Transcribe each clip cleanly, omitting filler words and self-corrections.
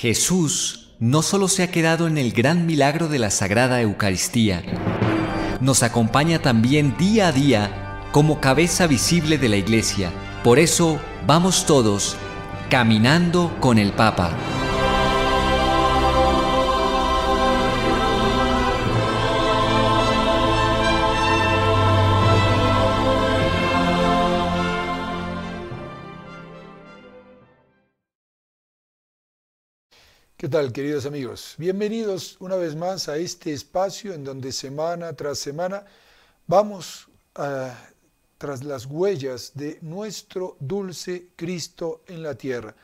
Jesús no solo se ha quedado en el gran milagro de la Sagrada Eucaristía, nos acompaña también día a día como cabeza visible de la Iglesia. Por eso vamos todos caminando con el Papa. ¿Qué tal, queridos amigos? Bienvenidos una vez más a este espacio en donde semana tras semana vamos tras las huellas de nuestro dulce Cristo en la tierra.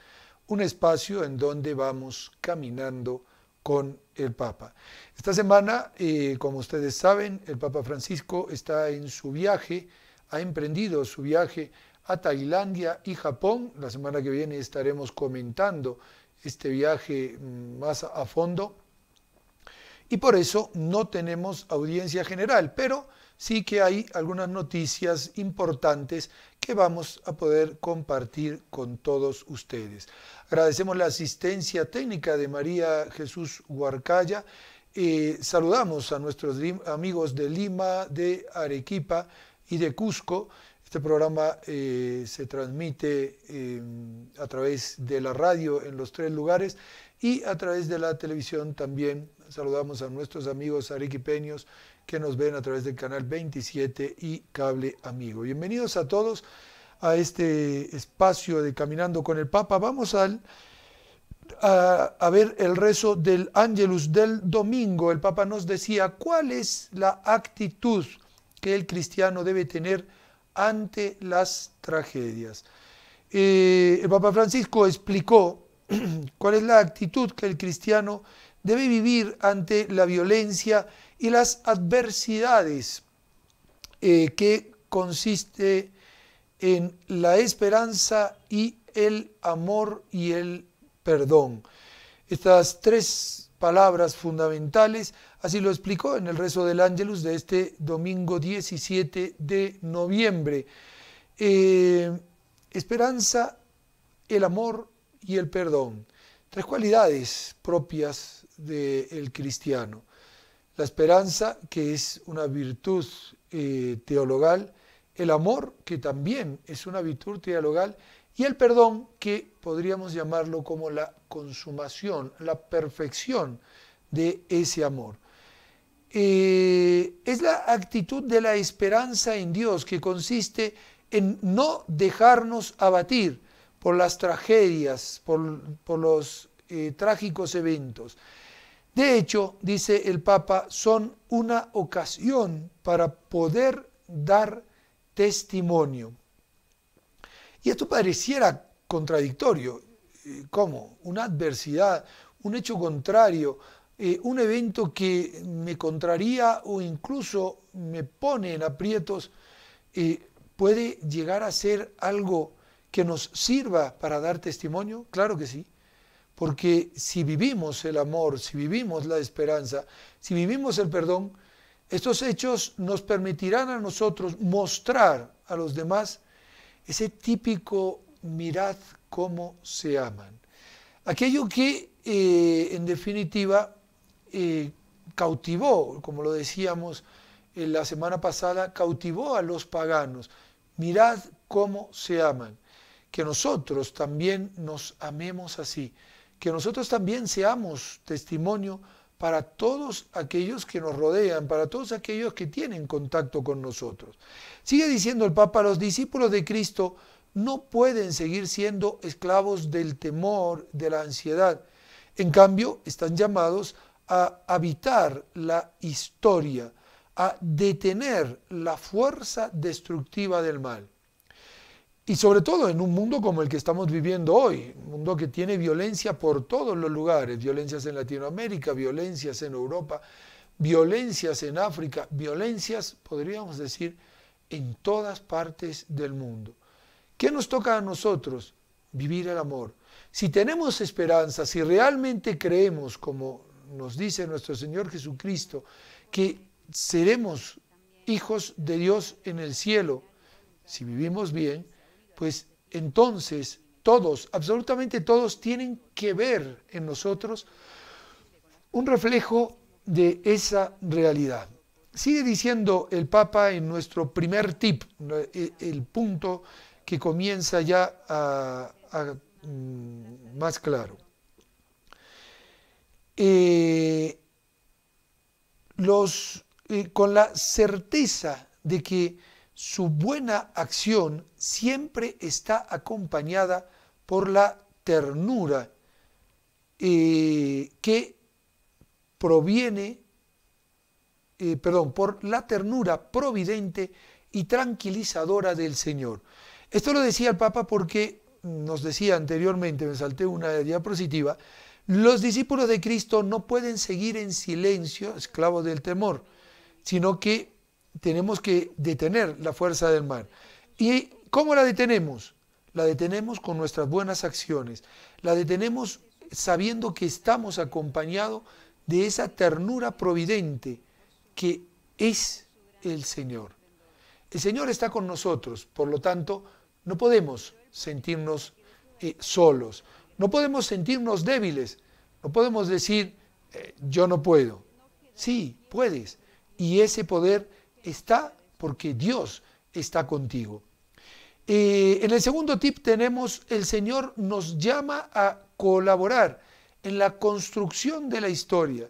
Un espacio en donde vamos caminando con el Papa. Esta semana, como ustedes saben, el Papa Francisco está en su viaje, ha emprendido su viaje a Tailandia y Japón. La semana que viene estaremos comentando este viaje más a fondo, y por eso no tenemos audiencia general, pero sí que hay algunas noticias importantes que vamos a poder compartir con todos ustedes. Agradecemos la asistencia técnica de María Jesús Huarcaya. Saludamos a nuestros amigos de Lima, de Arequipa y de Cusco. Este programa se transmite a través de la radio en los tres lugares y a través de la televisión también. Saludamos a nuestros amigos arequipeños que nos ven a través del canal 27 y Cable Amigo. Bienvenidos a todos a este espacio de Caminando con el Papa. Vamos a ver el rezo del Ángelus del domingo. El Papa nos decía cuál es la actitud que el cristiano debe tener ante las tragedias. El Papa Francisco explicó cuál es la actitud que el cristiano debe vivir ante la violencia y las adversidades, que consiste en la esperanza y el amor y el perdón. Estas tres palabras fundamentales, así lo explicó en el rezo del Ángelus de este domingo 17 de noviembre. Esperanza, el amor y el perdón. Tres cualidades propias del cristiano. La esperanza, que es una virtud teologal, el amor, que también es una virtud teologal, y el perdón, que podríamos llamarlo como la consumación, la perfección de ese amor. Es la actitud de la esperanza en Dios, que consiste en no dejarnos abatir por las tragedias, por los trágicos eventos. De hecho, dice el Papa, son una ocasión para poder dar testimonio. Y esto pareciera contradictorio. ¿Cómo? Una adversidad, un hecho contrario, un evento que me contraría o incluso me pone en aprietos, ¿puede llegar a ser algo que nos sirva para dar testimonio? Claro que sí, porque si vivimos el amor, si vivimos la esperanza, si vivimos el perdón, estos hechos nos permitirán a nosotros mostrar a los demás ese típico mirad cómo se aman. Aquello que en definitiva cautivó, como lo decíamos la semana pasada, cautivó a los paganos. Mirad cómo se aman. Que nosotros también nos amemos así. Que nosotros también seamos testimonio para todos aquellos que nos rodean, para todos aquellos que tienen contacto con nosotros. Sigue diciendo el Papa, los discípulos de Cristo no pueden seguir siendo esclavos del temor, de la ansiedad. En cambio, están llamados a habitar la historia, a detener la fuerza destructiva del mal. Y sobre todo en un mundo como el que estamos viviendo hoy, un mundo que tiene violencia por todos los lugares, violencias en Latinoamérica, violencias en Europa, violencias en África, violencias, podríamos decir, en todas partes del mundo. ¿Qué nos toca a nosotros? Vivir el amor. Si tenemos esperanza, si realmente creemos, como nos dice nuestro Señor Jesucristo, que seremos hijos de Dios en el cielo, si vivimos bien, pues entonces todos, absolutamente todos, tienen que ver en nosotros un reflejo de esa realidad. Sigue diciendo el Papa en nuestro primer tip, el punto que comienza ya más claro. Con la certeza de que su buena acción siempre está acompañada por la ternura que proviene, por la ternura providente y tranquilizadora del Señor. Esto lo decía el Papa porque nos decía anteriormente, me salté una diapositiva, los discípulos de Cristo no pueden seguir en silencio, esclavos del temor, sino que tenemos que detener la fuerza del mal. ¿Y cómo la detenemos? La detenemos con nuestras buenas acciones, la detenemos sabiendo que estamos acompañados de esa ternura providente que es el Señor. El Señor está con nosotros, por lo tanto, no podemos sentirnos solos, no podemos sentirnos débiles, no podemos decir, yo no puedo. Sí, puedes, y ese poder está porque Dios está contigo. En el segundo tip tenemos, el Señor nos llama a colaborar en la construcción de la historia,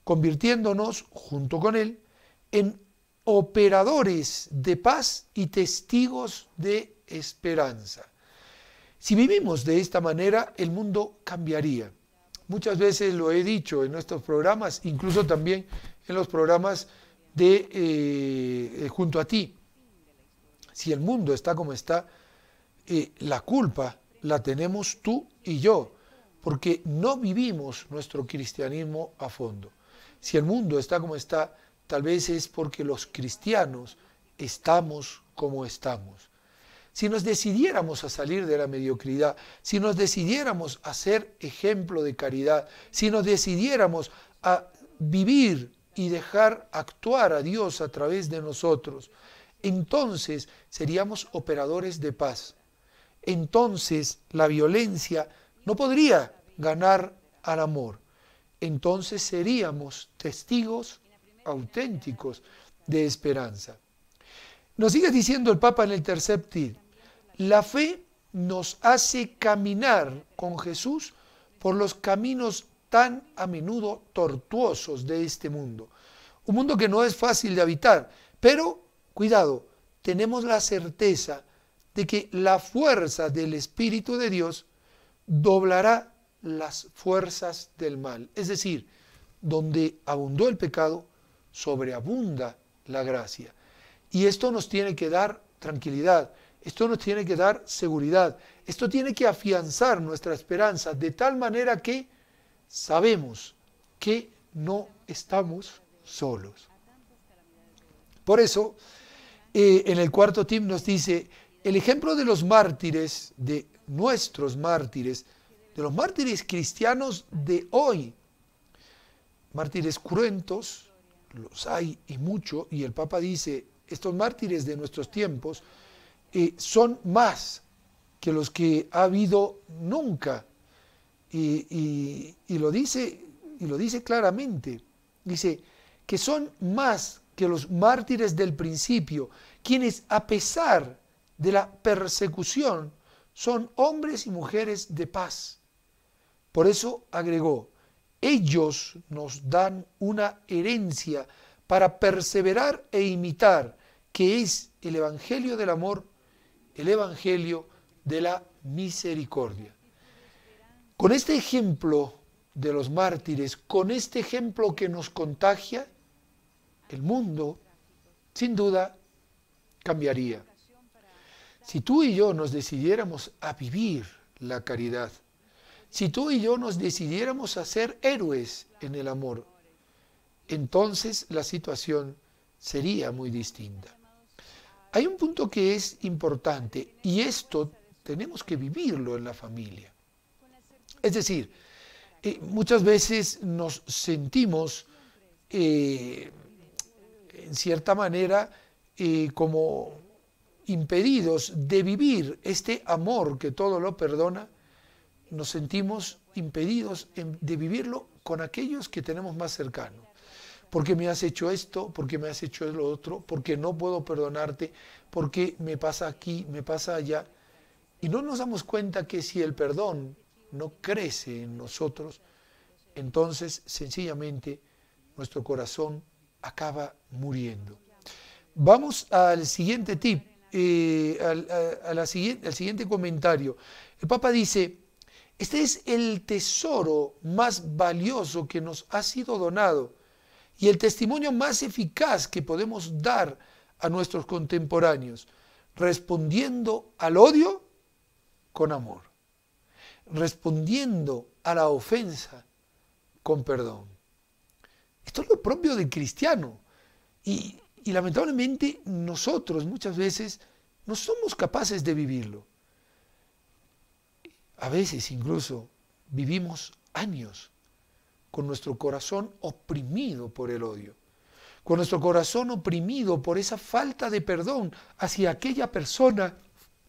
convirtiéndonos, junto con Él, en operadores de paz y testigos de esperanza. Si vivimos de esta manera, el mundo cambiaría. Muchas veces lo he dicho en nuestros programas, incluso también en los programas de Junto a Ti. Si el mundo está como está, la culpa la tenemos tú y yo, porque no vivimos nuestro cristianismo a fondo. Si el mundo está como está, tal vez es porque los cristianos estamos como estamos. Si nos decidiéramos a salir de la mediocridad, si nos decidiéramos a ser ejemplo de caridad, si nos decidiéramos a vivir y dejar actuar a Dios a través de nosotros, entonces seríamos operadores de paz. Entonces la violencia no podría ganar al amor. Entonces seríamos testigos auténticos de esperanza. Nos sigue diciendo el Papa en el tercer tip, la fe nos hace caminar con Jesús por los caminos tan a menudo tortuosos de este mundo. Un mundo que no es fácil de habitar, pero, cuidado, tenemos la certeza de que la fuerza del Espíritu de Dios doblará las fuerzas del mal. Es decir, donde abundó el pecado, sobreabunda la gracia. Y esto nos tiene que dar tranquilidad, esto nos tiene que dar seguridad, esto tiene que afianzar nuestra esperanza de tal manera que sabemos que no estamos solos. Por eso, en el cuarto tip nos dice, el ejemplo de los mártires, de nuestros mártires, de los mártires cristianos de hoy, mártires cruentos, los hay y mucho, y el Papa dice, estos mártires de nuestros tiempos son más que los que ha habido nunca, y lo dice claramente, dice que son más que los mártires del principio, quienes a pesar de la persecución son hombres y mujeres de paz. Por eso agregó, ellos nos dan una herencia para perseverar e imitar, que es el Evangelio del amor, el Evangelio de la misericordia. Con este ejemplo de los mártires, con este ejemplo que nos contagia, el mundo, sin duda, cambiaría. Si tú y yo nos decidiéramos a vivir la caridad, si tú y yo nos decidiéramos a ser héroes en el amor, entonces la situación sería muy distinta. Hay un punto que es importante y esto tenemos que vivirlo en la familia. Es decir, muchas veces nos sentimos en cierta manera como impedidos de vivir este amor que todo lo perdona, nos sentimos impedidos de vivirlo con aquellos que tenemos más cercanos. ¿Por qué me has hecho esto? ¿Por qué me has hecho lo otro? ¿Por qué no puedo perdonarte? ¿Por qué me pasa aquí, me pasa allá? Y no nos damos cuenta que si el perdón no crece en nosotros, entonces sencillamente nuestro corazón acaba muriendo. Vamos al siguiente tip, al siguiente comentario. El Papa dice: este es el tesoro más valioso que nos ha sido donado y el testimonio más eficaz que podemos dar a nuestros contemporáneos, respondiendo al odio con amor, respondiendo a la ofensa con perdón. Esto es lo propio del cristiano y lamentablemente nosotros muchas veces no somos capaces de vivirlo. A veces incluso vivimos años con nuestro corazón oprimido por el odio, con nuestro corazón oprimido por esa falta de perdón hacia aquella persona,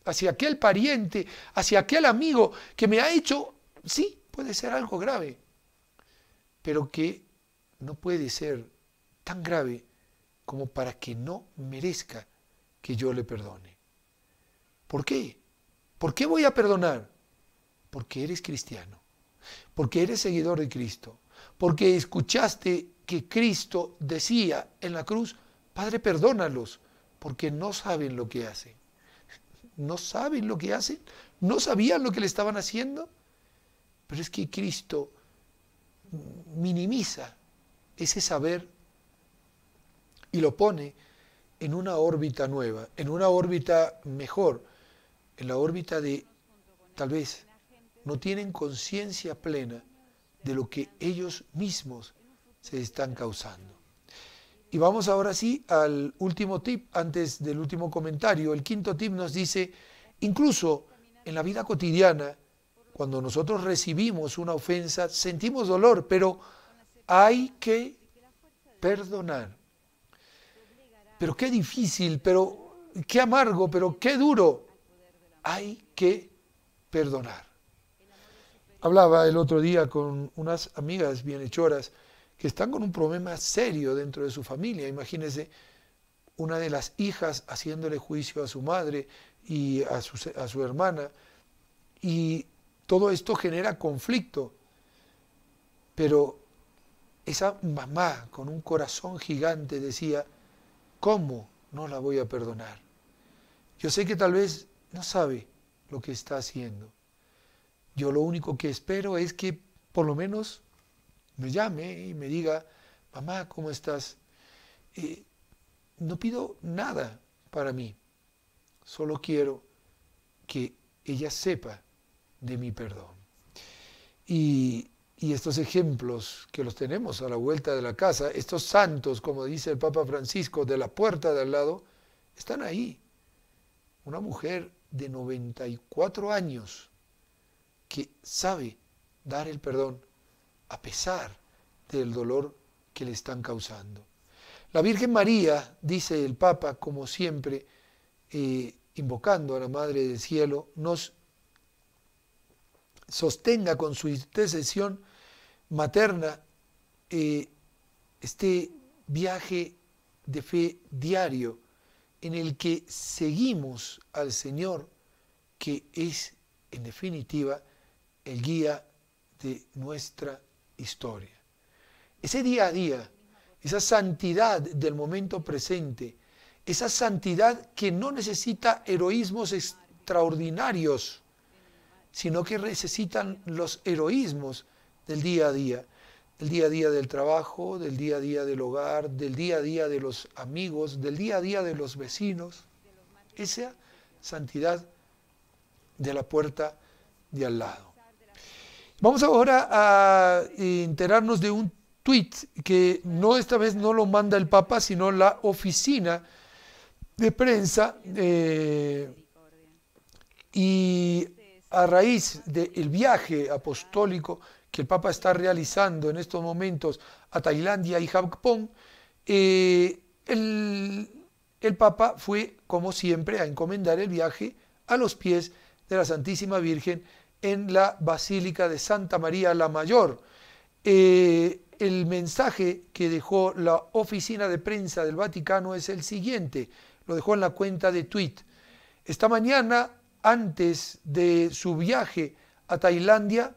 hacia aquel pariente, hacia aquel amigo que me ha hecho, sí, puede ser algo grave, pero que no puede ser tan grave como para que no merezca que yo le perdone. ¿Por qué? ¿Por qué voy a perdonar? Porque eres cristiano, porque eres seguidor de Cristo, porque escuchaste que Cristo decía en la cruz: Padre, perdónalos, porque no saben lo que hacen. ¿No saben lo que hacen? ¿No sabían lo que le estaban haciendo? Pero es que Cristo minimiza ese saber y lo pone en una órbita nueva, en una órbita mejor, en la órbita de, tal vez, no tienen conciencia plena de lo que ellos mismos se están causando. Y vamos ahora sí al último tip, antes del último comentario. El quinto tip nos dice: incluso en la vida cotidiana, cuando nosotros recibimos una ofensa, sentimos dolor, pero hay que perdonar. Pero qué difícil, pero qué amargo, pero qué duro. Hay que perdonar. Hablaba el otro día con unas amigas bienhechoras que están con un problema serio dentro de su familia. Imagínense una de las hijas haciéndole juicio a su madre y a su hermana, y todo esto genera conflicto. Pero esa mamá con un corazón gigante decía: ¿cómo no la voy a perdonar? Yo sé que tal vez no sabe lo que está haciendo. Yo lo único que espero es que por lo menos me llame y me diga: mamá, ¿cómo estás? No pido nada para mí, solo quiero que ella sepa de mi perdón. Y estos ejemplos que los tenemos a la vuelta de la casa, estos santos, como dice el Papa Francisco, de la puerta de al lado, están ahí. Una mujer de 94 años que sabe dar el perdón a pesar del dolor que le están causando. La Virgen María, dice el Papa, como siempre, invocando a la Madre del Cielo, nos sostenga con su intercesión materna este viaje de fe diario en el que seguimos al Señor, que es, en definitiva, el guía de nuestra historia. Ese día a día, esa santidad del momento presente, esa santidad que no necesita heroísmos extraordinarios, sino que necesitan los heroísmos del día a día del trabajo, del día a día del hogar, del día a día de los amigos, del día a día de los vecinos. Esa santidad de la puerta de al lado. Vamos ahora a enterarnos de un tuit que esta vez no lo manda el Papa, sino la oficina de prensa, y a raíz del viaje apostólico que el Papa está realizando en estos momentos a Tailandia y Japón, el el Papa fue, como siempre, a encomendar el viaje a los pies de la Santísima Virgen en la Basílica de Santa María la Mayor. El mensaje que dejó la oficina de prensa del Vaticano es el siguiente, lo dejó en la cuenta de tweet. Esta mañana, antes de su viaje a Tailandia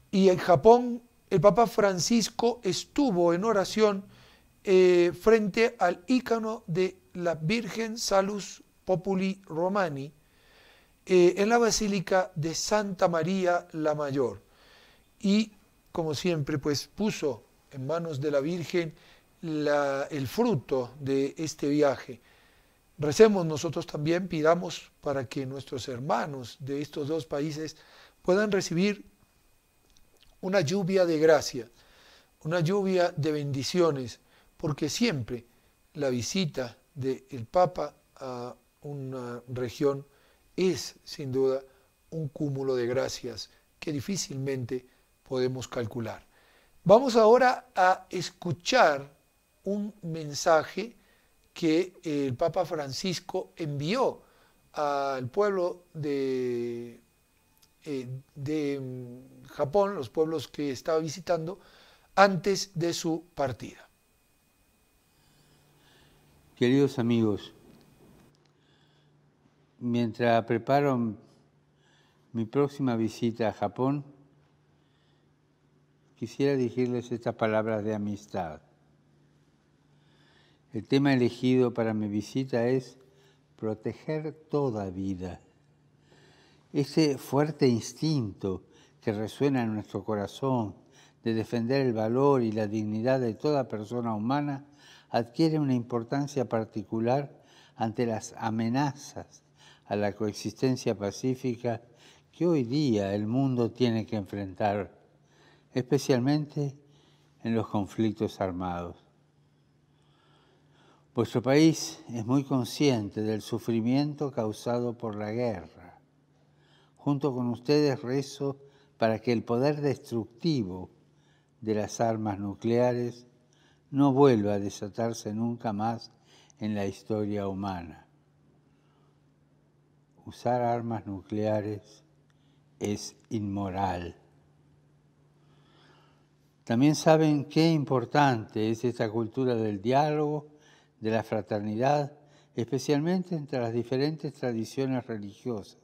y en Japón, el Papa Francisco estuvo en oración frente al ícono de la Virgen Salus Populi Romani en la Basílica de Santa María la Mayor. Y, como siempre, pues puso en manos de la Virgen el fruto de este viaje. Recemos nosotros también, pidamos para que nuestros hermanos de estos dos países puedan recibir una lluvia de gracia, una lluvia de bendiciones, porque siempre la visita del Papa a una región es, sin duda, un cúmulo de gracias que difícilmente podemos calcular. Vamos ahora a escuchar un mensaje que el Papa Francisco envió al pueblo de Japón, los pueblos que estaba visitando, antes de su partida. Queridos amigos, mientras preparo mi próxima visita a Japón, quisiera dirigirles estas palabras de amistad. El tema elegido para mi visita es proteger toda vida. Ese fuerte instinto que resuena en nuestro corazón de defender el valor y la dignidad de toda persona humana adquiere una importancia particular ante las amenazas a la coexistencia pacífica que hoy día el mundo tiene que enfrentar, especialmente en los conflictos armados. Vuestro país es muy consciente del sufrimiento causado por la guerra. Junto con ustedes rezo para que el poder destructivo de las armas nucleares no vuelva a desatarse nunca más en la historia humana. Usar armas nucleares es inmoral. También saben qué importante es esta cultura del diálogo, de la fraternidad, especialmente entre las diferentes tradiciones religiosas,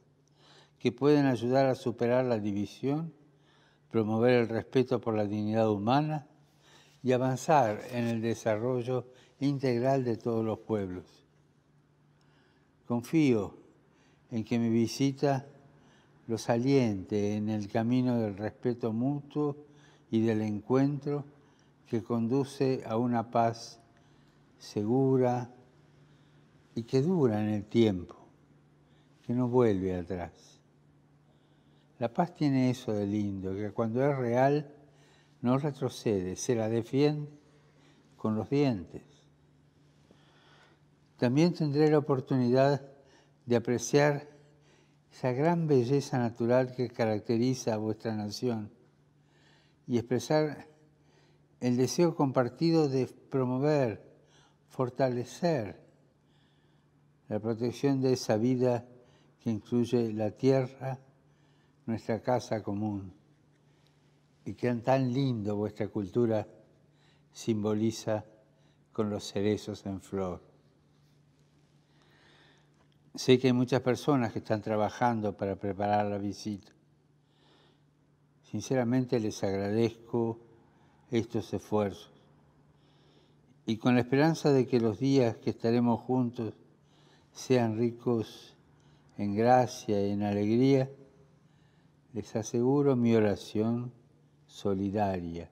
que pueden ayudar a superar la división, promover el respeto por la dignidad humana y avanzar en el desarrollo integral de todos los pueblos. Confío en que mi visita los aliente en el camino del respeto mutuo y del encuentro que conduce a una paz segura y que dura en el tiempo, que no vuelve atrás. La paz tiene eso de lindo, que cuando es real no retrocede, se la defiende con los dientes. También tendré la oportunidad de apreciar esa gran belleza natural que caracteriza a vuestra nación y expresar el deseo compartido de promover, fortalecer la protección de esa vida que incluye la tierra, nuestra casa común, y que tan lindo vuestra cultura simboliza con los cerezos en flor. Sé que hay muchas personas que están trabajando para preparar la visita. Sinceramente les agradezco estos esfuerzos. Y con la esperanza de que los días que estaremos juntos sean ricos en gracia y en alegría, les aseguro mi oración solidaria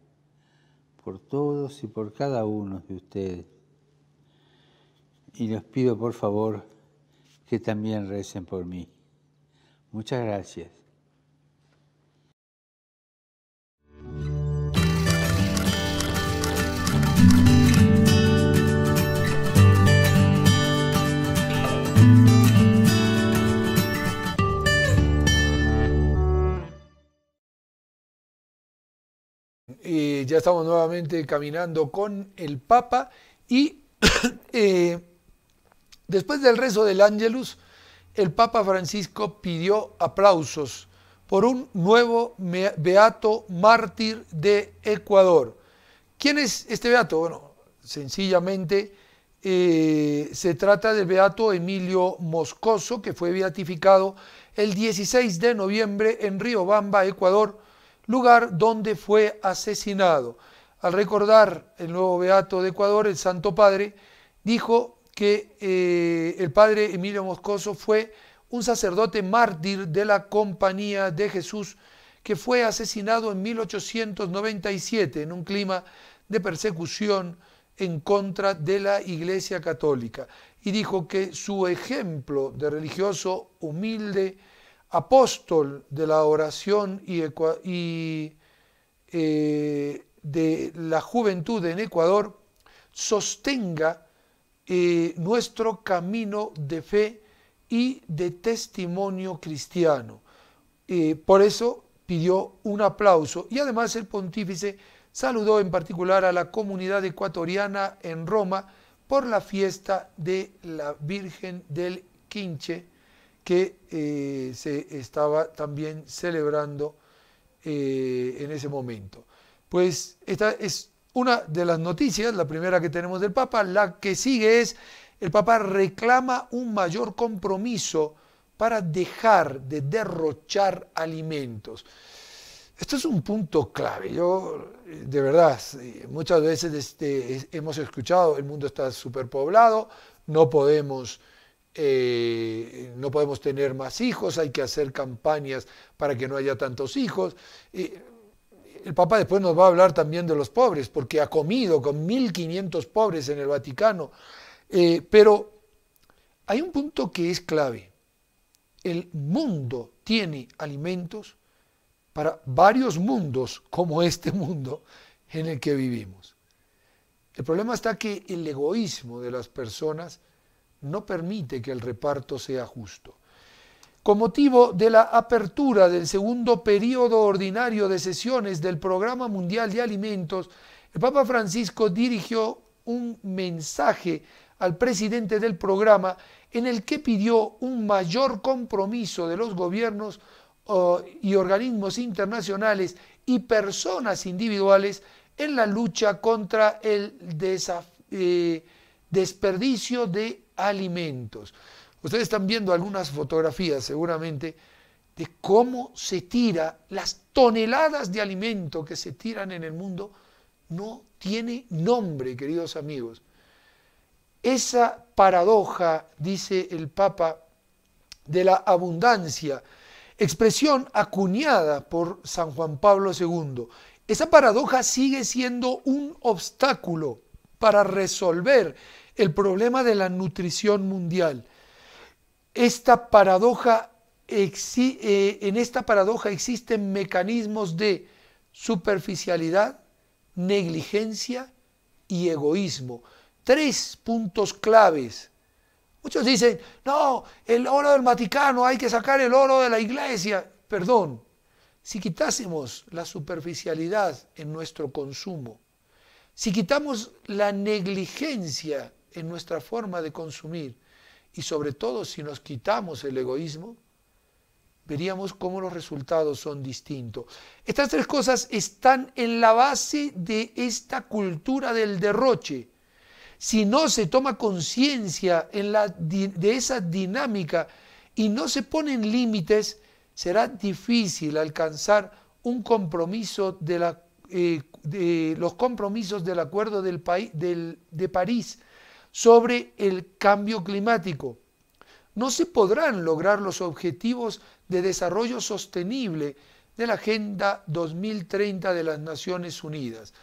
por todos y por cada uno de ustedes. Y les pido por favor que también recen por mí. Muchas gracias. Ya estamos nuevamente caminando con el Papa y Después del rezo del Ángelus, el Papa Francisco pidió aplausos por un nuevo beato mártir de Ecuador. ¿Quién es este beato? Bueno, sencillamente se trata del beato Emilio Moscoso, que fue beatificado el 16 de noviembre en Riobamba, Ecuador, lugar donde fue asesinado. Al recordar el nuevo beato de Ecuador, el Santo Padre dijo que el padre Emilio Moscoso fue un sacerdote mártir de la Compañía de Jesús que fue asesinado en 1897 en un clima de persecución en contra de la Iglesia Católica. Y dijo que su ejemplo de religioso humilde, apóstol de la oración y de la juventud en Ecuador, sostenga nuestro camino de fe y de testimonio cristiano. Por eso pidió un aplauso y además el pontífice saludó en particular a la comunidad ecuatoriana en Roma por la fiesta de la Virgen del Quinche que se estaba también celebrando en ese momento. Pues esta es una de las noticias, la primera que tenemos del Papa. La que sigue es: el Papa reclama un mayor compromiso para dejar de derrochar alimentos. Esto es un punto clave. Yo, de verdad, muchas veces hemos escuchado, el mundo está superpoblado, no podemos tener más hijos, hay que hacer campañas para que no haya tantos hijos. El Papa después nos va a hablar también de los pobres, porque ha comido con 1.500 pobres en el Vaticano. Pero hay un punto que es clave. El mundo tiene alimentos para varios mundos, como este mundo en el que vivimos. El problema está que el egoísmo de las personas no permite que el reparto sea justo. Con motivo de la apertura del segundo periodo ordinario de sesiones del Programa Mundial de Alimentos, el Papa Francisco dirigió un mensaje al presidente del programa en el que pidió un mayor compromiso de los gobiernos y organismos internacionales y personas individuales en la lucha contra el desperdicio de alimentos. Ustedes están viendo algunas fotografías seguramente de cómo se tira, las toneladas de alimento que se tiran en el mundo no tiene nombre, queridos amigos. Esa paradoja, dice el Papa, de la abundancia, expresión acuñada por San Juan Pablo II, esa paradoja sigue siendo un obstáculo para resolver el problema de la nutrición mundial. En esta paradoja existen mecanismos de superficialidad, negligencia y egoísmo. 3 puntos claves. Muchos dicen, no, el oro del Vaticano, hay que sacar el oro de la iglesia. Perdón, si quitásemos la superficialidad en nuestro consumo, si quitamos la negligencia en nuestra forma de consumir y sobre todo si nos quitamos el egoísmo, veríamos cómo los resultados son distintos. Estas 3 cosas están en la base de esta cultura del derroche. Si no se toma conciencia de esa dinámica y no se ponen límites, será difícil alcanzar un compromiso de los compromisos del Acuerdo de París sobre el cambio climático. No se podrán lograr los objetivos de desarrollo sostenible de la Agenda 2030 de las Naciones Unidas.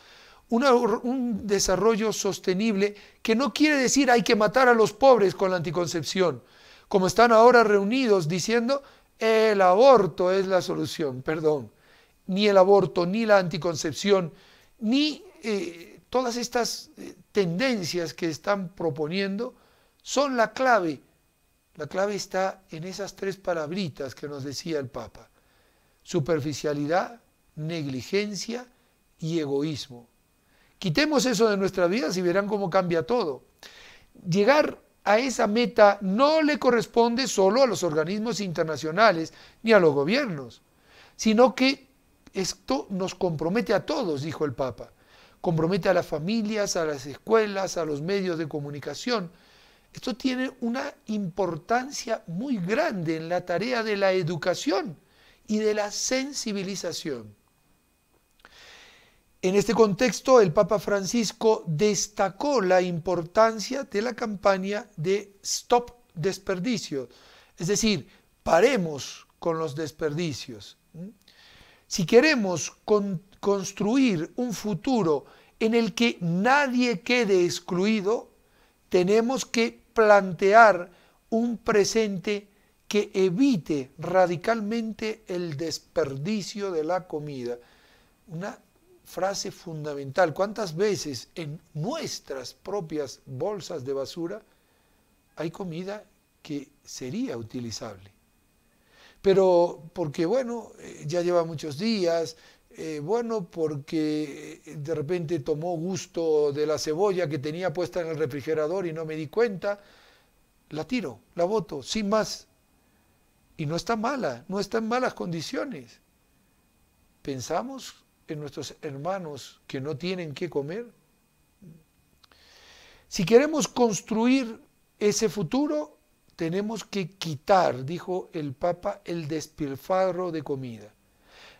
Un desarrollo sostenible que no quiere decir hay que matar a los pobres con la anticoncepción, como están ahora reunidos diciendo el aborto es la solución. Perdón, ni el aborto, ni la anticoncepción, ni todas estas tendencias que están proponiendo son la clave. La clave está en esas 3 palabritas que nos decía el Papa: superficialidad, negligencia y egoísmo. Quitemos eso de nuestras vidas y verán cómo cambia todo. Llegar a esa meta no le corresponde solo a los organismos internacionales ni a los gobiernos, sino que esto nos compromete a todos, dijo el Papa. Compromete a las familias, a las escuelas, a los medios de comunicación. Esto tiene una importancia muy grande en la tarea de la educación y de la sensibilización. En este contexto, el Papa Francisco destacó la importancia de la campaña de Stop Desperdicios, es decir, paremos con los desperdicios. Si queremos construir un futuro en el que nadie quede excluido, tenemos que plantear un presente que evite radicalmente el desperdicio de la comida. Una frase fundamental. ¿Cuántas veces en nuestras propias bolsas de basura hay comida que sería utilizable? Pero porque, bueno, ya lleva muchos días, porque de repente tomó gusto de la cebolla que tenía puesta en el refrigerador y no me di cuenta, la tiro, la boto, sin más. Y no está mala, no está en malas condiciones. ¿Pensamos en nuestros hermanos que no tienen qué comer? Si queremos construir ese futuro, tenemos que quitar, dijo el Papa, el despilfarro de comida.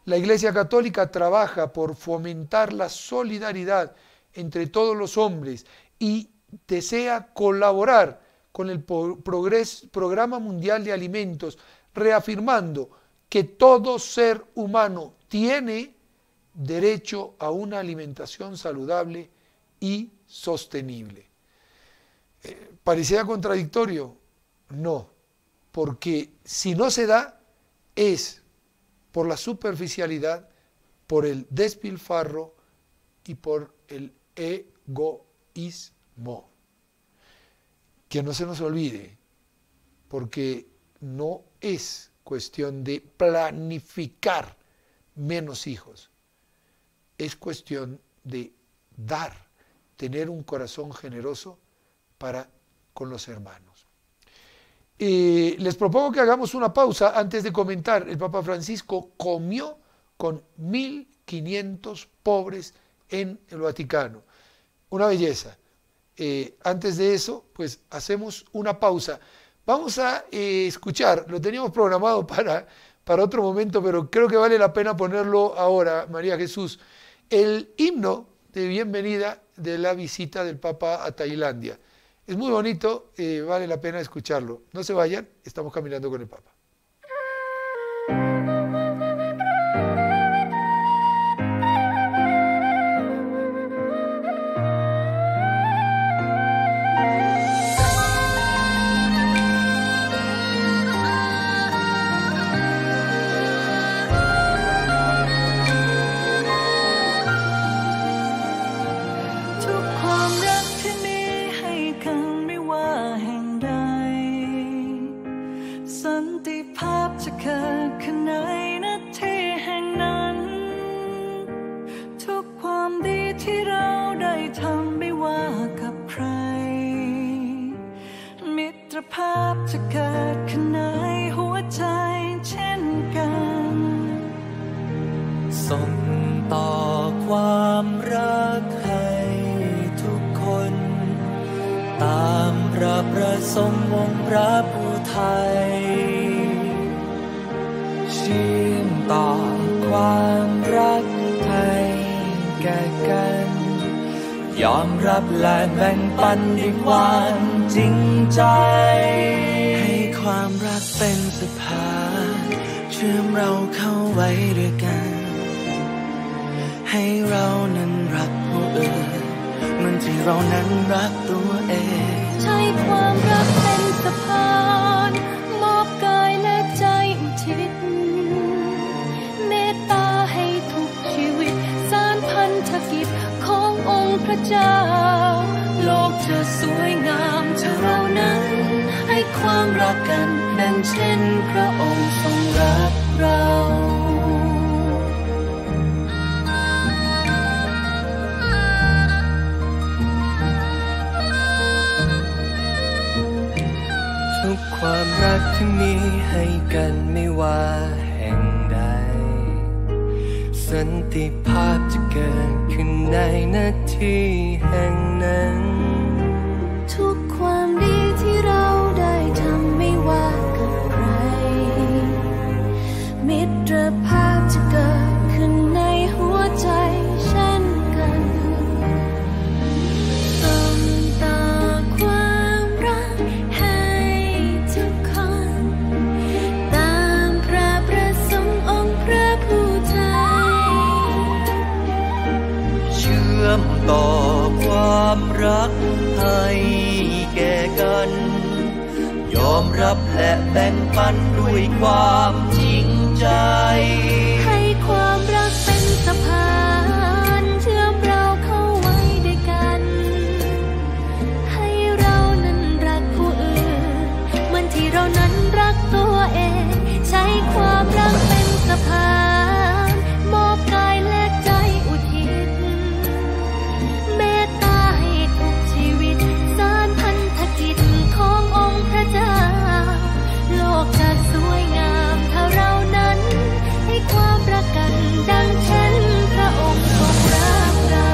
La Iglesia Católica trabaja por fomentar la solidaridad entre todos los hombres y desea colaborar con el Programa Mundial de Alimentos, reafirmando que todo ser humano tiene derecho a una alimentación saludable y sostenible. ¿Parecía contradictorio? No, porque si no se da es por la superficialidad, por el despilfarro y por el egoísmo. Que no se nos olvide, porque no es cuestión de planificar menos hijos, es cuestión de dar, tener un corazón generoso para con los hermanos. Les propongo que hagamos una pausa antes de comentar. El Papa Francisco comió con 1.500 pobres en el Vaticano. Una belleza. Antes de eso, pues hacemos una pausa. Vamos a escuchar, lo teníamos programado para otro momento, pero creo que vale la pena ponerlo ahora, María Jesús, el himno de bienvenida de la visita del Papa a Tailandia. Es muy bonito, vale la pena escucharlo. No se vayan, estamos caminando con el Papa.ยอมรับและแบ่งปันด้วยความจริงใจให้ความรักเป็นสะพานเชื่อมเราเข้าไว้ด้วยกันให้เรานั้นรักผู้อื่นเหมือนที่เรานั้นรักตัวเองใช้ความรักเป็นสะพานมอบกายและใจอุทิศเมตตาให้ทุกชีวิตสานพันธกิจขององค์พระเจ้าโลกจะสวยงามถ้าเรานั้นให้ความรักกันดังเช่นพระองค์ทรงรักเรา ให้กันไม่ว่าแห่งใดสันติภาพจะเกิดขึ้นในนาทีแห่งนั้นทุกความดีที่เราได้ทำไม่ว่ากับใครมิตรภาพจะเกิดขึ้นในหัวใจเช่นกันส่งต่อความรักให้ทุกคนตามพระประสงค์องค์พระผู้ไทยเชื่อมต่อความรักให้แก่กันยอมรับและแบ่งปันด้วยความจริงใจให้ความรักเป็นสะพานเชื่อมเราเข้าไว้ด้วยกันให้เรานั้นรักผู้อื่นเหมือนที่เรานั้นรักตัวเองใช้ความรักเป็นสะพานมอบกายและใจอุทิศเมตตาให้ทุกชีวิตสานพันธกิจขององค์พระเจ้าโลกจะสวยงามถ้าเรานั้นให้ความรักกันดังเช่นพระองค์ทรงรักเรา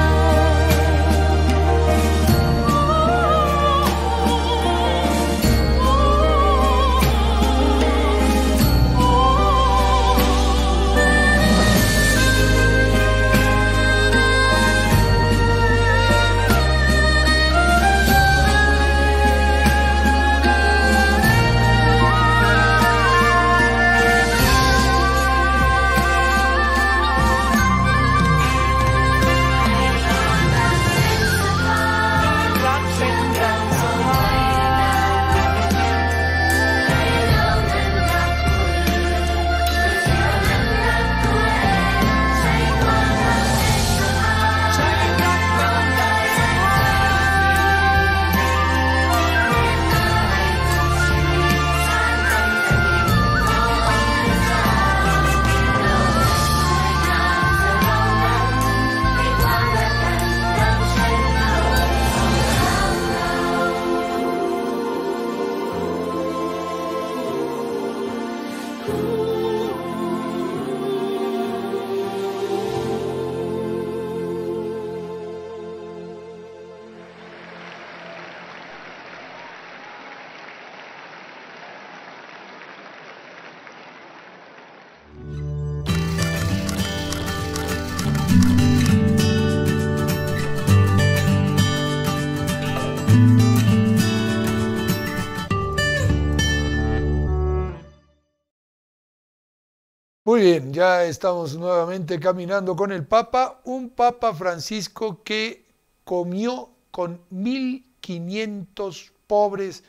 Muy bien, ya estamos nuevamente caminando con el Papa, un Papa Francisco que comió con 1.500 pobres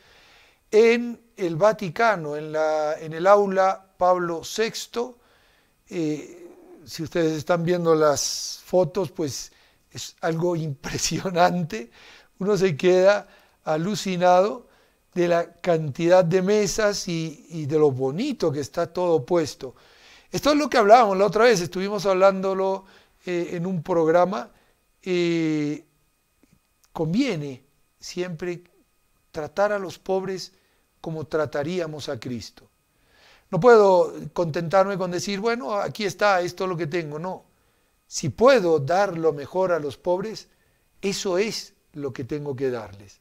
en el Vaticano, en el aula Pablo VI. Si ustedes están viendo las fotos, pues es algo impresionante. Uno se queda alucinado de la cantidad de mesas y de lo bonito que está todo puesto. Esto es lo que hablábamos la otra vez, estuvimos hablándolo en un programa. Conviene siempre tratar a los pobres como trataríamos a Cristo. No puedo contentarme con decir, bueno, aquí está, esto es lo que tengo. No, si puedo dar lo mejor a los pobres, eso es lo que tengo que darles.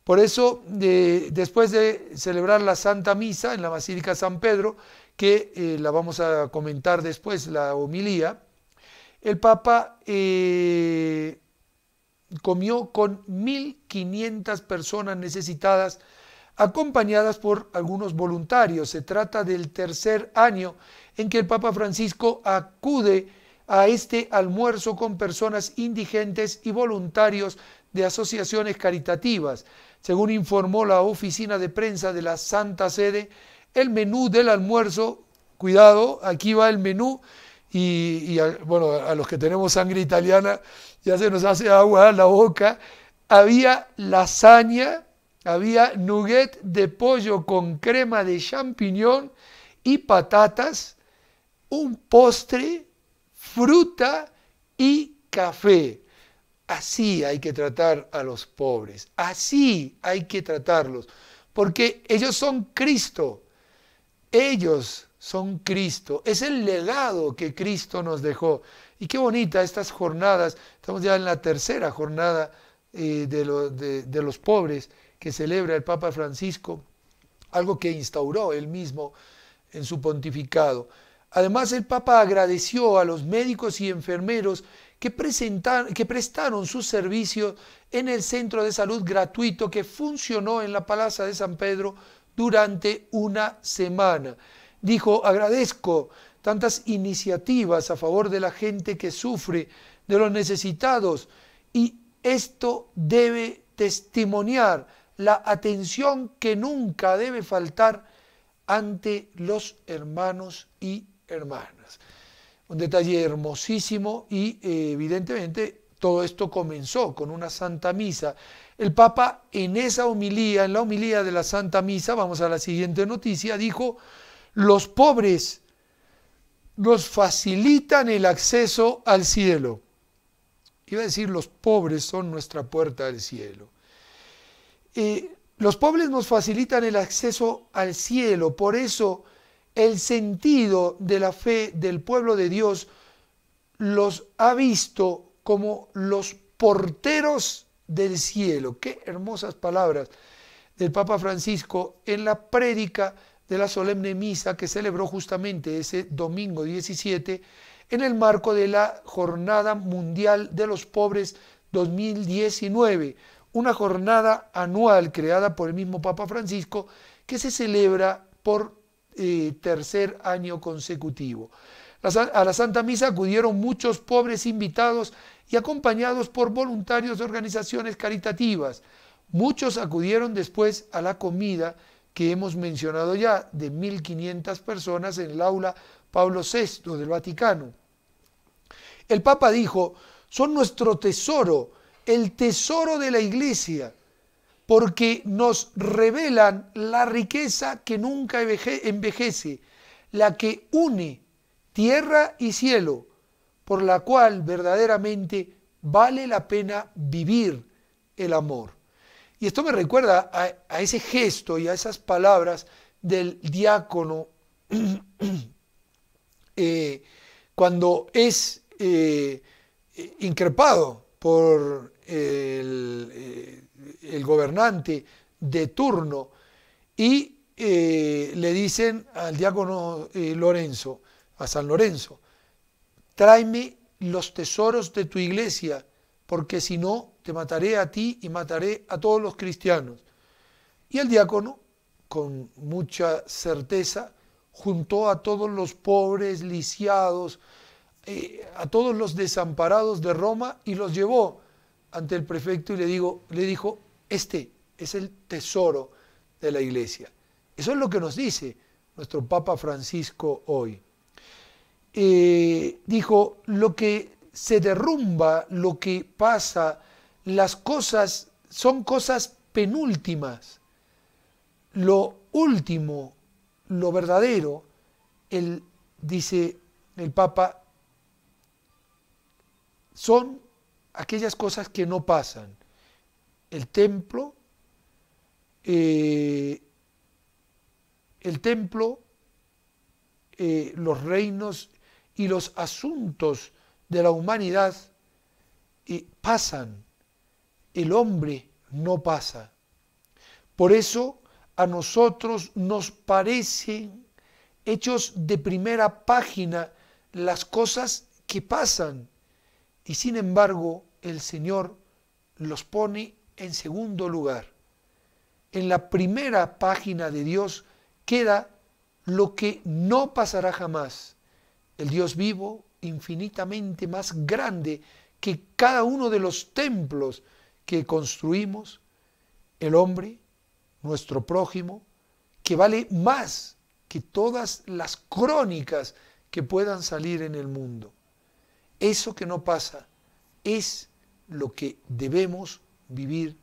Por eso, después de celebrar la Santa Misa en la Basílica San Pedro, que la vamos a comentar después, la homilía, el Papa comió con 1.500 personas necesitadas, acompañadas por algunos voluntarios. Se trata del tercer año en que el Papa Francisco acude a este almuerzo con personas indigentes y voluntarios de asociaciones caritativas. Según informó la oficina de prensa de la Santa Sede, el menú del almuerzo, cuidado, aquí va el menú, bueno, a los que tenemos sangre italiana ya se nos hace agua la boca. Había lasaña, había nugget de pollo con crema de champiñón y patatas, un postre, fruta y café. Así hay que tratar a los pobres, así hay que tratarlos, porque ellos son Cristo. Ellos son Cristo, es el legado que Cristo nos dejó. Y qué bonita estas jornadas, estamos ya en la tercera jornada de los pobres que celebra el Papa Francisco, algo que instauró él mismo en su pontificado. Además, el Papa agradeció a los médicos y enfermeros que prestaron sus servicios en el centro de salud gratuito que funcionó en la Plaza de San Pedro durante una semana. Dijo, agradezco tantas iniciativas a favor de la gente que sufre, de los necesitados, y esto debe testimoniar la atención que nunca debe faltar ante los hermanos y hermanas. Un detalle hermosísimo y evidentemente todo esto comenzó con una Santa Misa. El Papa en esa homilía, en la homilía de la Santa Misa, vamos a la siguiente noticia, dijo, los pobres nos facilitan el acceso al cielo. Iba a decir, los pobres son nuestra puerta al cielo. Los pobres nos facilitan el acceso al cielo, por eso el sentido de la fe del pueblo de Dios los ha visto como los porteros del cielo. Qué hermosas palabras del Papa Francisco en la prédica de la solemne misa que celebró justamente ese domingo 17 en el marco de la Jornada Mundial de los Pobres 2019, una jornada anual creada por el mismo Papa Francisco que se celebra por tercer año consecutivo. A la Santa Misa acudieron muchos pobres invitados y acompañados por voluntarios de organizaciones caritativas. Muchos acudieron después a la comida que hemos mencionado ya, de 1.500 personas en el aula Pablo VI del Vaticano. El Papa dijo, son nuestro tesoro, el tesoro de la Iglesia, porque nos revelan la riqueza que nunca envejece, la que une tierra y cielo, por la cual verdaderamente vale la pena vivir el amor. Y esto me recuerda a ese gesto y a esas palabras del diácono cuando es increpado por el gobernante de turno y le dicen al diácono Lorenzo, a San Lorenzo, tráeme los tesoros de tu iglesia, porque si no te mataré a ti y mataré a todos los cristianos. Y el diácono, con mucha certeza, juntó a todos los pobres, lisiados, a todos los desamparados de Roma y los llevó ante el prefecto y le dijo, este es el tesoro de la iglesia. Eso es lo que nos dice nuestro Papa Francisco hoy. Dijo, lo que se derrumba, lo que pasa, las cosas son cosas penúltimas. Lo último, lo verdadero, dice el Papa, son aquellas cosas que no pasan. El templo, los reinos y los asuntos de la humanidad pasan. El hombre no pasa. Por eso a nosotros nos parecen hechos de primera página las cosas que pasan. Y sin embargo, el Señor los pone en segundo lugar. En la primera página de Dios queda lo que no pasará jamás. El Dios vivo, infinitamente más grande que cada uno de los templos que construimos, el hombre, nuestro prójimo, que vale más que todas las crónicas que puedan salir en el mundo. Eso que no pasa es lo que debemos vivir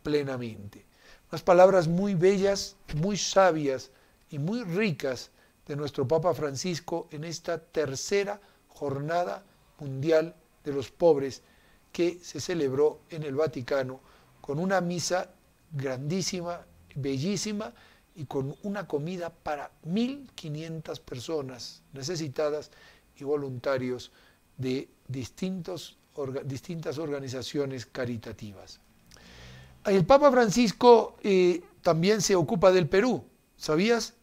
plenamente. Unas palabras muy bellas, muy sabias y muy ricas de nuestro Papa Francisco en esta tercera Jornada Mundial de los Pobres que se celebró en el Vaticano con una misa grandísima, bellísima y con una comida para 1.500 personas necesitadas y voluntarios de distintas organizaciones caritativas. El Papa Francisco también se ocupa del Perú, ¿sabías?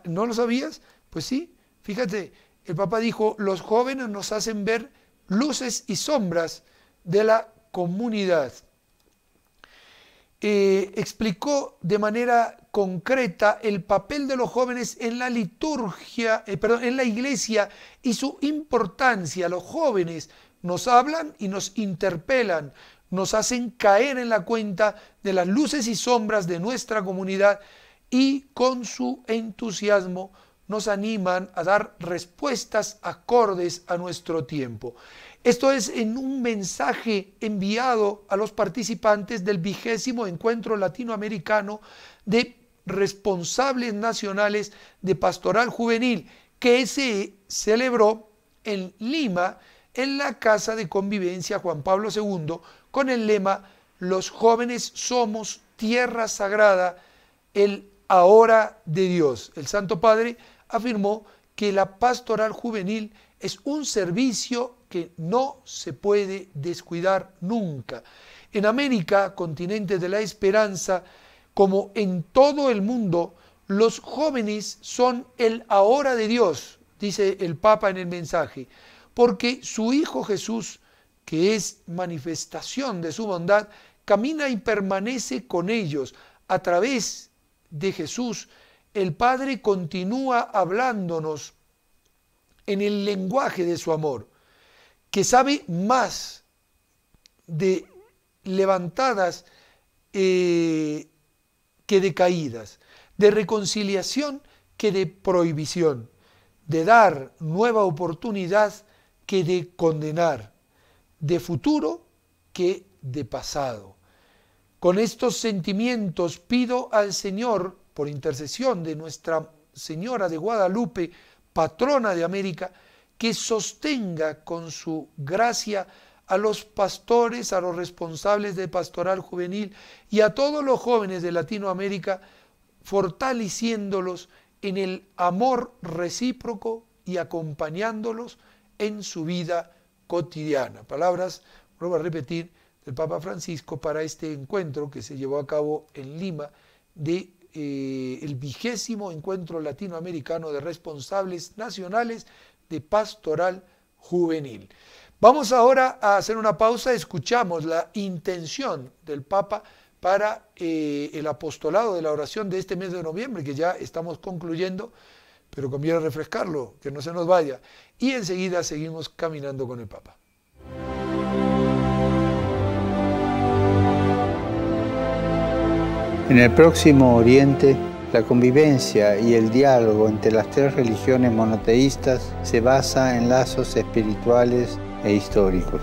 ¿No lo sabías? Pues sí, fíjate, el Papa dijo, los jóvenes nos hacen ver luces y sombras de la comunidad. Explicó de manera concreta el papel de los jóvenes en la liturgia, en la iglesia y su importancia. Los jóvenes nos hablan y nos interpelan, nos hacen caer en la cuenta de las luces y sombras de nuestra comunidad y con su entusiasmo nos animan a dar respuestas acordes a nuestro tiempo. Esto es en un mensaje enviado a los participantes del 20º Encuentro Latinoamericano de Responsables Nacionales de Pastoral Juvenil, que se celebró en Lima, en la Casa de Convivencia Juan Pablo II, con el lema «Los jóvenes somos tierra sagrada, el ahora de Dios». El Santo Padre afirmó que la pastoral juvenil es un servicio que no se puede descuidar nunca. En América, continente de la esperanza, como en todo el mundo, los jóvenes son el ahora de Dios, dice el Papa en el mensaje, porque su Hijo Jesús, que es manifestación de su bondad, camina y permanece con ellos. A través de Jesús, el Padre continúa hablándonos en el lenguaje de su amor, que sabe más de levantadas que de caídas, de reconciliación que de prohibición, de dar nueva oportunidad que de condenar, de futuro que de pasado. Con estos sentimientos pido al Señor, por intercesión de Nuestra Señora de Guadalupe, patrona de América, que sostenga con su gracia a los pastores, a los responsables de pastoral juvenil y a todos los jóvenes de Latinoamérica, fortaleciéndolos en el amor recíproco y acompañándolos en su vida cotidiana. Palabras, vuelvo a repetir, del Papa Francisco para este encuentro que se llevó a cabo en Lima de el 20º Encuentro Latinoamericano de Responsables Nacionales de Pastoral Juvenil. Vamos ahora a hacer una pausa, escuchamos la intención del Papa para el apostolado de la oración de este mes de noviembre, que ya estamos concluyendo, pero conviene refrescarlo, que no se nos vaya. Y enseguida seguimos caminando con el Papa. En el Próximo Oriente, la convivencia y el diálogo entre las tres religiones monoteístas se basa en lazos espirituales e históricos.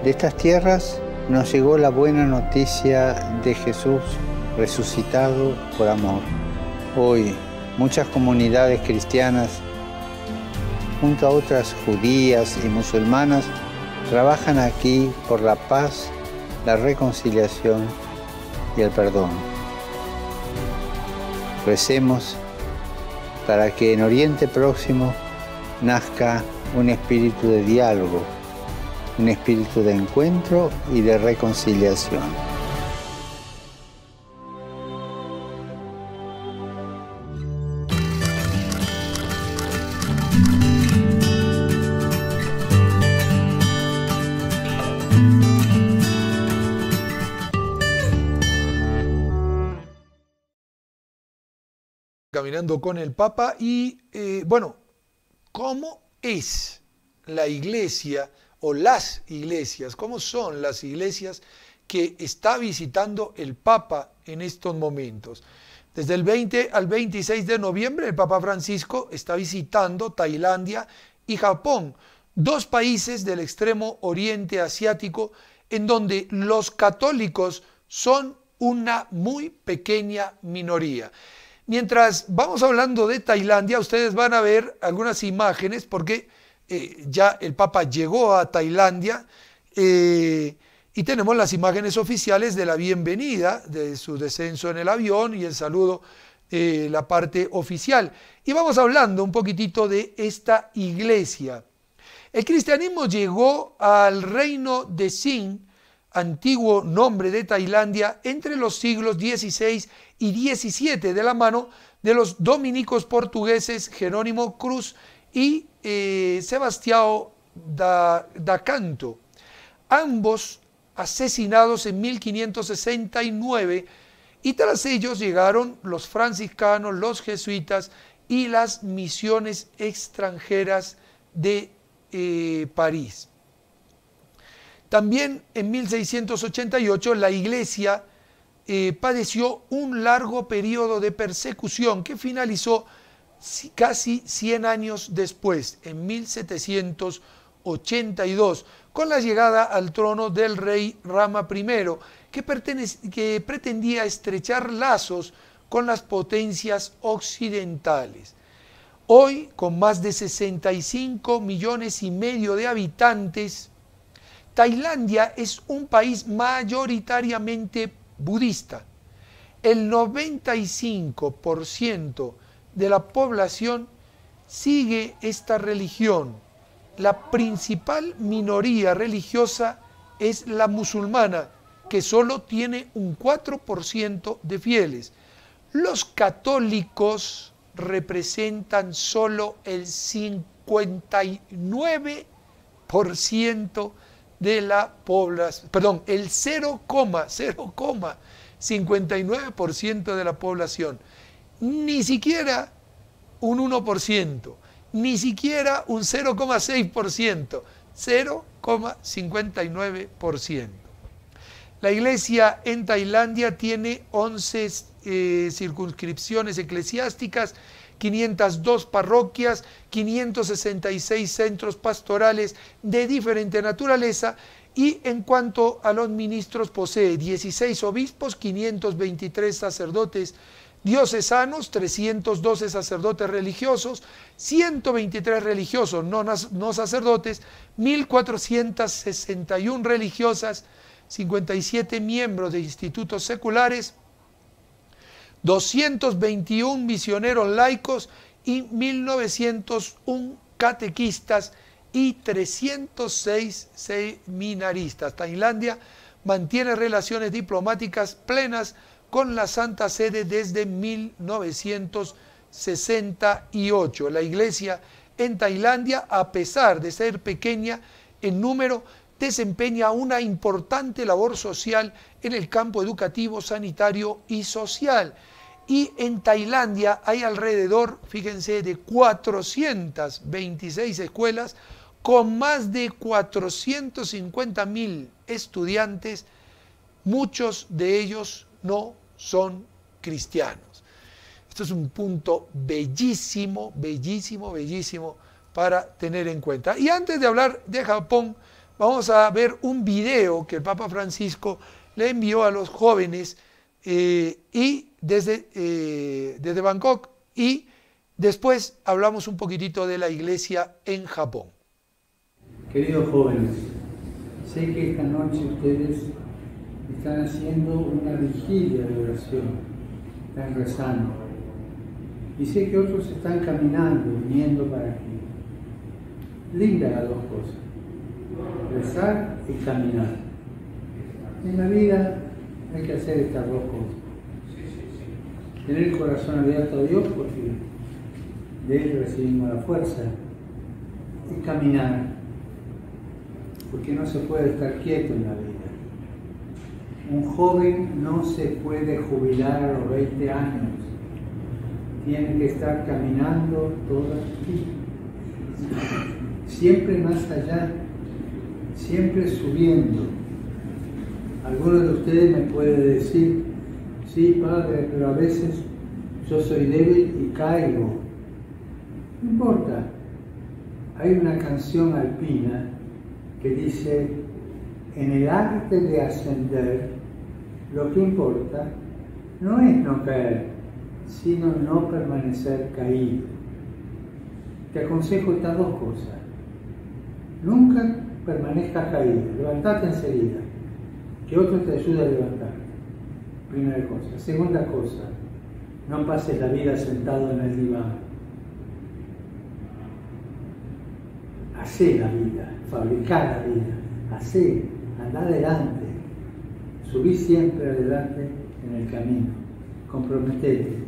De estas tierras nos llegó la buena noticia de Jesús resucitado por amor. Hoy, muchas comunidades cristianas, junto a otras judías y musulmanas, trabajan aquí por la paz, la reconciliación y el perdón. Recemos para que en Oriente Próximo nazca un espíritu de diálogo, un espíritu de encuentro y de reconciliación. Caminando con el Papa y, bueno, ¿cómo es la iglesia o las iglesias? ¿Cómo son las iglesias que está visitando el Papa en estos momentos? Desde el 20 al 26 de noviembre el Papa Francisco está visitando Tailandia y Japón, dos países del extremo oriente asiático en donde los católicos son una muy pequeña minoría. Mientras vamos hablando de Tailandia, ustedes van a ver algunas imágenes porque ya el Papa llegó a Tailandia y tenemos las imágenes oficiales de la bienvenida, de su descenso en el avión y el saludo la parte oficial. Y vamos hablando un poquitito de esta iglesia. El cristianismo llegó al reino de Sing, antiguo nombre de Tailandia, entre los siglos XVI y XVII, de la mano de los dominicos portugueses Jerónimo Cruz y Sebastião da Canto, ambos asesinados en 1569, y tras ellos llegaron los franciscanos, los jesuitas y las misiones extranjeras de París. También en 1688 la iglesia padeció un largo periodo de persecución que finalizó casi 100 años después, en 1782, con la llegada al trono del rey Rama I, que pretendía estrechar lazos con las potencias occidentales. Hoy, con más de 65,5 millones de habitantes, Tailandia es un país mayoritariamente budista. El 95% de la población sigue esta religión. La principal minoría religiosa es la musulmana, que solo tiene un 4% de fieles. Los católicos representan solo el 59% de la población, perdón, el 0,59% de la población. Ni siquiera un 1%, ni siquiera un 0,6%, 0,59%. La iglesia en Tailandia tiene 11 circunscripciones eclesiásticas, 502 parroquias, 566 centros pastorales de diferente naturaleza, y en cuanto a los ministros posee 16 obispos, 523 sacerdotes diocesanos, 312 sacerdotes religiosos, 123 religiosos no sacerdotes, 1.461 religiosas, 57 miembros de institutos seculares, 221 misioneros laicos y 1.901 catequistas y 306 seminaristas. Tailandia mantiene relaciones diplomáticas plenas con la Santa Sede desde 1968. La iglesia en Tailandia, a pesar de ser pequeña en número, desempeña una importante labor social en el campo educativo, sanitario y social. Y en Tailandia hay alrededor, fíjense, de 426 escuelas con más de 450.000 estudiantes, muchos de ellos no son cristianos. Esto es un punto bellísimo, bellísimo, bellísimo para tener en cuenta. Y antes de hablar de Japón, vamos a ver un video que el Papa Francisco le envió a los jóvenes y desde Bangkok, y después hablamos un poquitito de la iglesia en Japón. Queridos jóvenes, sé que esta noche ustedes están haciendo una vigilia de oración, están rezando, y sé que otros están caminando, viniendo para aquí. Linda las dos cosas, rezar y caminar. En la vida hay que hacer estas dos cosas. Tener el corazón abierto a Dios, porque de Él recibimos la fuerza, y caminar, porque no se puede estar quieto en la vida. Un joven no se puede jubilar a los 20 años, tiene que estar caminando toda su vida, siempre más allá, siempre subiendo. Algunos de ustedes me pueden decir: sí, padre, pero a veces yo soy débil y caigo. No importa. Hay una canción alpina que dice: en el arte de ascender, lo que importa no es no caer, sino no permanecer caído. Te aconsejo estas dos cosas. Nunca permanezcas caído, levantate enseguida, que otro te ayude a levantar. Primera cosa. Segunda cosa, No pases la vida sentado en el diván. Hacé la vida, fabricá la vida, hacé, andá adelante, subí siempre adelante en el camino, comprometete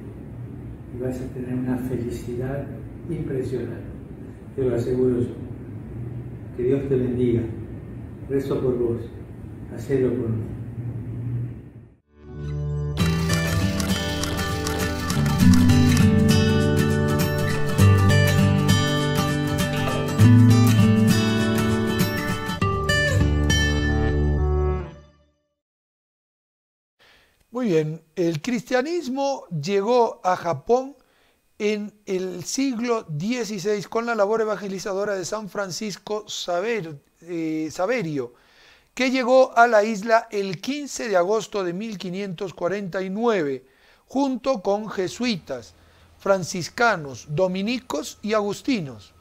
y vas a tener una felicidad impresionante, te lo aseguro yo. Que Dios te bendiga, rezo por vos, hacelo por mí. Muy bien, el cristianismo llegó a Japón en el siglo XVI con la labor evangelizadora de San Francisco Saverio, que llegó a la isla el 15 de agosto de 1549, junto con jesuitas, franciscanos, dominicos y agustinos.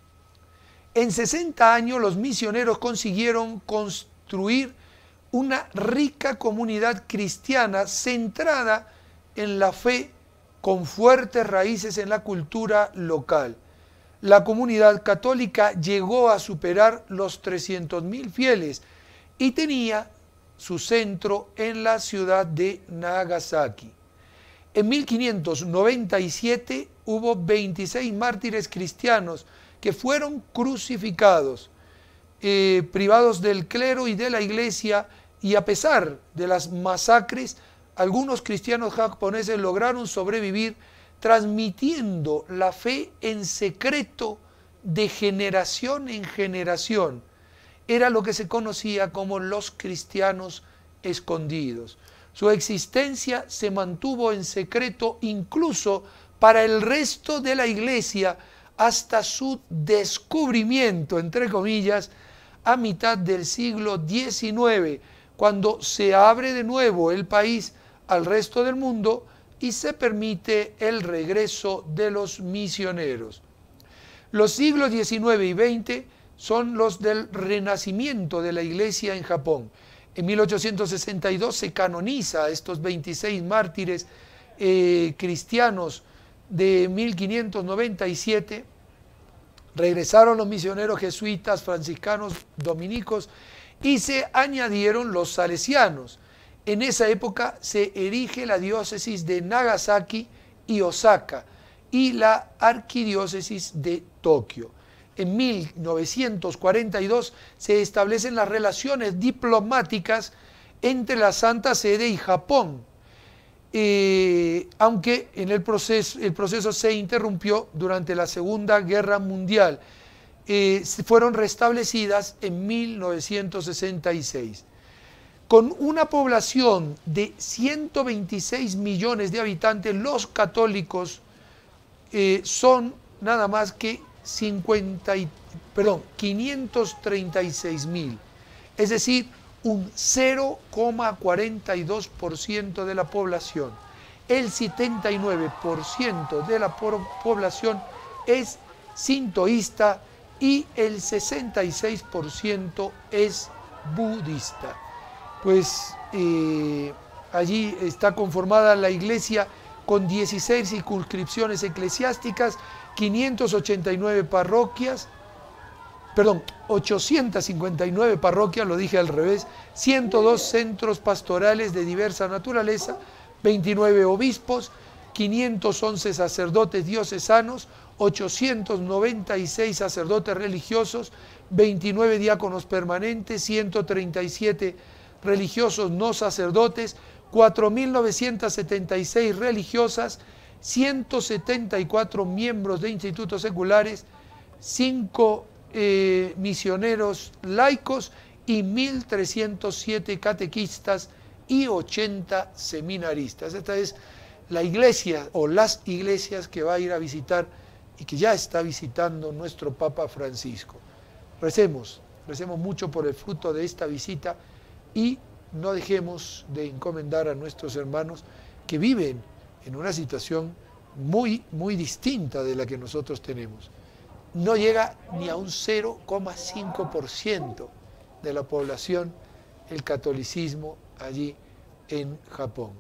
En 60 años los misioneros consiguieron construir una rica comunidad cristiana centrada en la fe, con fuertes raíces en la cultura local. La comunidad católica llegó a superar los 300.000 fieles y tenía su centro en la ciudad de Nagasaki. En 1597 hubo 26 mártires cristianos que fueron crucificados, privados del clero y de la iglesia, y a pesar de las masacres, algunos cristianos japoneses lograron sobrevivir transmitiendo la fe en secreto de generación en generación. Era lo que se conocía como los cristianos escondidos. Su existencia se mantuvo en secreto incluso para el resto de la iglesia hasta su descubrimiento, entre comillas, a mitad del siglo XIX, cuando se abre de nuevo el país al resto del mundo y se permite el regreso de los misioneros. Los siglos XIX y XX son los del renacimiento de la iglesia en Japón. En 1862 se canoniza a estos 26 mártires cristianos de 1597. Regresaron los misioneros jesuitas, franciscanos, dominicos, y se añadieron los salesianos. En esa época se erige la diócesis de Nagasaki y Osaka y la arquidiócesis de Tokio. En 1942 se establecen las relaciones diplomáticas entre la Santa Sede y Japón, aunque en el proceso se interrumpió durante la Segunda Guerra Mundial. Fueron restablecidas en 1966. Con una población de 126 millones de habitantes, los católicos son nada más que 536.000, es decir, un 0,42% de la población. El 79% de la población es sintoísta y el 66% es budista. Pues allí está conformada la iglesia con 16 circunscripciones eclesiásticas, 589 parroquias, 859 parroquias, lo dije al revés, 102 centros pastorales de diversa naturaleza, 29 obispos, 511 sacerdotes diocesanos, 896 sacerdotes religiosos, 29 diáconos permanentes, 137 religiosos no sacerdotes, 4.976 religiosas, 174 miembros de institutos seculares, 5 misioneros laicos y 1.307 catequistas y 80 seminaristas. Esta es la iglesia o las iglesias que va a ir a visitar y que ya está visitando nuestro Papa Francisco. Recemos mucho por el fruto de esta visita y no dejemos de encomendar a nuestros hermanos que viven en una situación muy, muy distinta de la que nosotros tenemos. No llega ni a un 0,5% de la población el catolicismo allí en Japón.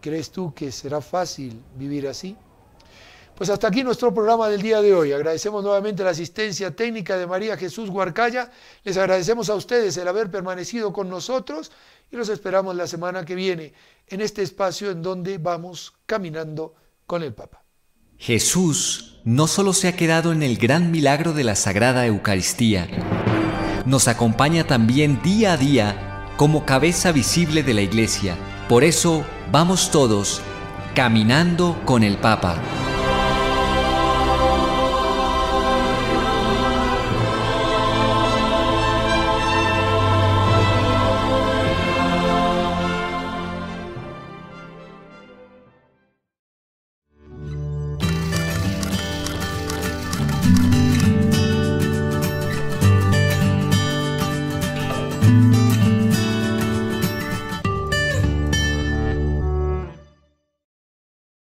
¿Crees tú que será fácil vivir así? Pues hasta aquí nuestro programa del día de hoy. Agradecemos nuevamente la asistencia técnica de María Jesús Huarcaya. Les agradecemos a ustedes el haber permanecido con nosotros y los esperamos la semana que viene en este espacio en donde vamos caminando con el Papa. Jesús no solo se ha quedado en el gran milagro de la Sagrada Eucaristía, nos acompaña también día a día como cabeza visible de la Iglesia. Por eso vamos todos caminando con el Papa.